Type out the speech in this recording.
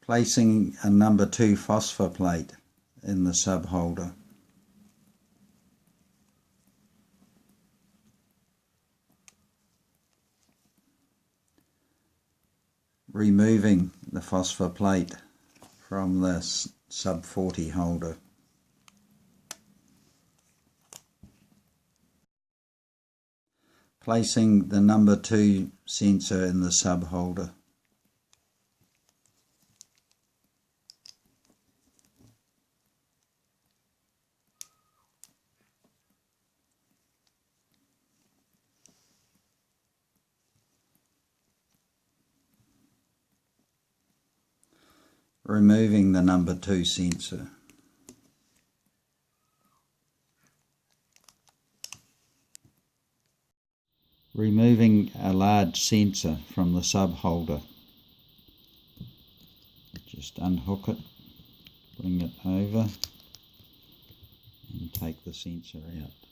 Placing a number 2 phosphor plate in the sub holder. Removing the phosphor plate from the sub 40 holder. Placing the number 2 sensor in the sub holder. Removing the number 2 sensor. Removing a large sensor from the sub holder. Just unhook it, bring it over and take the sensor out.